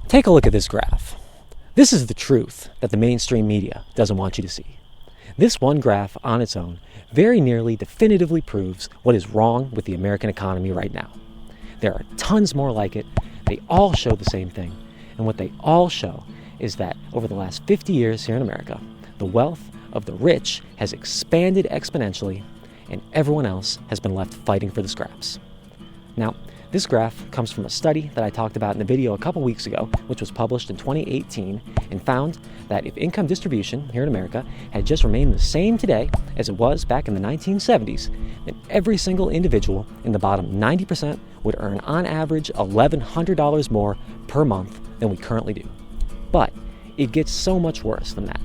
Take a look at this graph. This is the truth that the mainstream media doesn't want you to see. This one graph on its own very nearly definitively proves what is wrong with the American economy right now. There are tons more like it. They all show the same thing. And what they all show is that over the last 50 years here in America, the wealth of the rich has expanded exponentially, and everyone else has been left fighting for the scraps. Now, this graph comes from a study that I talked about in the video a couple weeks ago, which was published in 2018, and found that if income distribution here in America had just remained the same today as it was back in the 1970s, then every single individual in the bottom 90% would earn on average $1,100 more per month than we currently do. But it gets so much worse than that.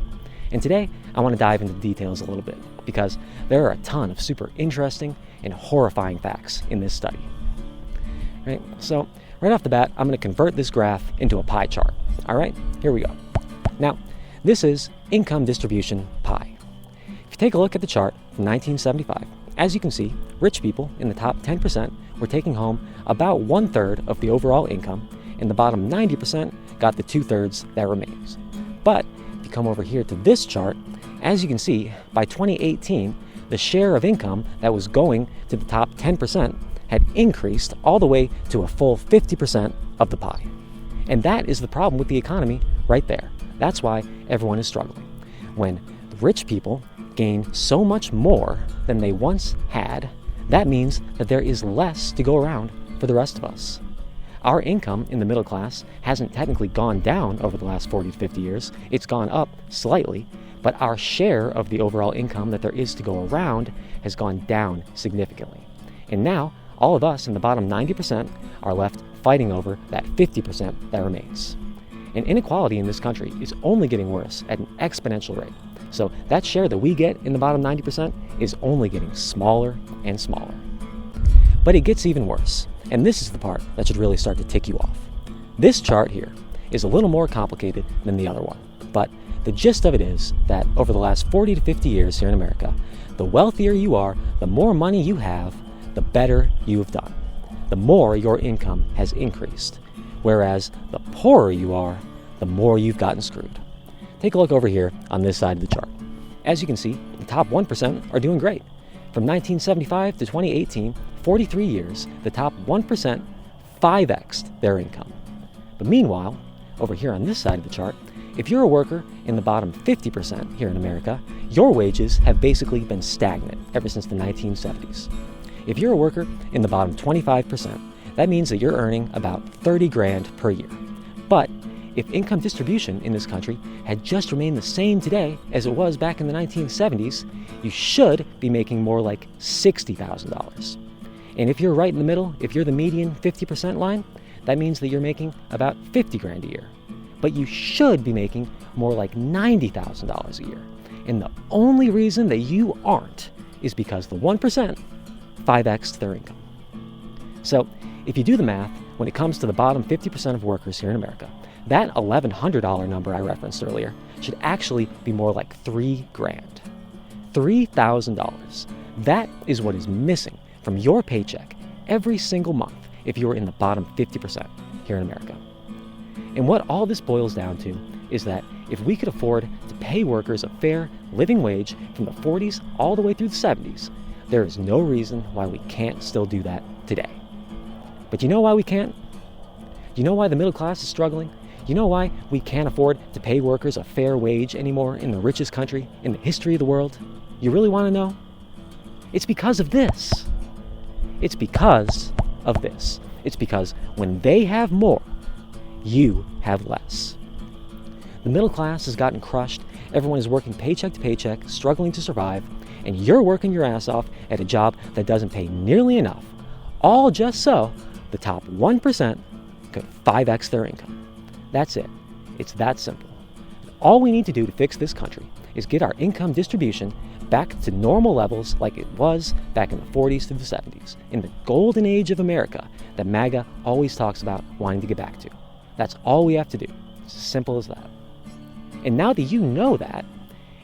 And today, I want to dive into the details a little bit, because there are a ton of super interesting and horrifying facts in this study. Right? So, right off the bat, I'm going to convert this graph into a pie chart. All right, here we go. Now, this is income distribution pie. If you take a look at the chart from 1975, as you can see, rich people in the top 10% were taking home about 1/3 of the overall income, and the bottom 90% got the 2/3 that remains. But if you come over here to this chart, as you can see, by 2018, the share of income that was going to the top 10% had increased all the way to a full 50% of the pie. And that is the problem with the economy right there. That's why everyone is struggling. When the rich people gain so much more than they once had, that means that there is less to go around for the rest of us. Our income in the middle class hasn't technically gone down over the last 40 to 50 years. It's gone up slightly, but our share of the overall income that there is to go around has gone down significantly. And now, all of us in the bottom 90% are left fighting over that 50% that remains. And inequality in this country is only getting worse at an exponential rate. So that share that we get in the bottom 90% is only getting smaller and smaller. But it gets even worse, and this is the part that should really start to tick you off. This chart here is a little more complicated than the other one, but the gist of it is that over the last 40 to 50 years here in America, the wealthier you are, the more money you have, the better you've done. The more your income has increased. Whereas the poorer you are, the more you've gotten screwed. Take a look over here on this side of the chart. As you can see, the top 1% are doing great. From 1975 to 2018, 43 years, the top 1% 5x'd their income. But meanwhile, over here on this side of the chart, if you're a worker in the bottom 50% here in America, your wages have basically been stagnant ever since the 1970s. If you're a worker in the bottom 25%, that means that you're earning about 30 grand per year. But if income distribution in this country had just remained the same today as it was back in the 1970s, you should be making more like $60,000. And if you're right in the middle, if you're the median 50% line, that means that you're making about 50 grand a year. But you should be making more like $90,000 a year. And the only reason that you aren't is because the 1% 5x'd their income. So if you do the math, when it comes to the bottom 50% of workers here in America, that $1,100 number I referenced earlier should actually be more like $3 grand. $3,000. That is what is missing from your paycheck every single month if you're in the bottom 50% here in America. And what all this boils down to is that if we could afford to pay workers a fair living wage from the 40s all the way through the 70s, there is no reason why we can't still do that today. But you know why we can't? You know why the middle class is struggling? You know why we can't afford to pay workers a fair wage anymore in the richest country in the history of the world? You really want to know? It's because of this. It's because of this. It's because when they have more, you have less. The middle class has gotten crushed. Everyone is working paycheck to paycheck, struggling to survive, and you're working your ass off at a job that doesn't pay nearly enough, all just so the top 1% could 5x their income. That's it. It's that simple. All we need to do to fix this country is get our income distribution back to normal levels like it was back in the 40s to the 70s, in the golden age of America that MAGA always talks about wanting to get back to. That's all we have to do. It's as simple as that. And now that you know that,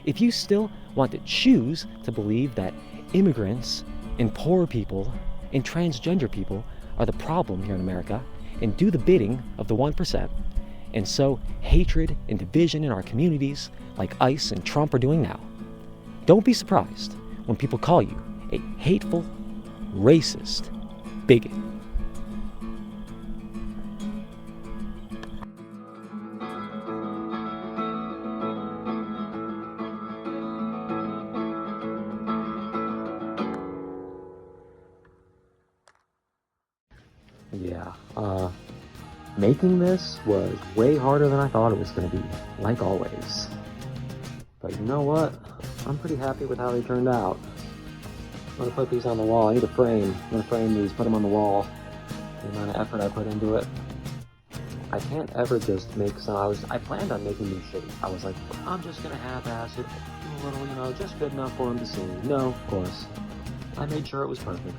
if you still want to choose to believe that immigrants and poor people and transgender people are the problem here in America and do the bidding of the 1%, and sow hatred and division in our communities like ICE and Trump are doing now. Don't be surprised when people call you a hateful, racist bigot. Yeah, making this was way harder than I thought it was going to be, like always. But you know what? I'm pretty happy with how they turned out. I'm going to put these on the wall. I need a frame. I'm going to frame these, put them on the wall. The amount of effort I put into it. I can't ever just make some... I planned on making these shitty. I was like, I'm just going to half-ass it, do a little, just good enough for them to see. No, of course. I made sure it was perfect.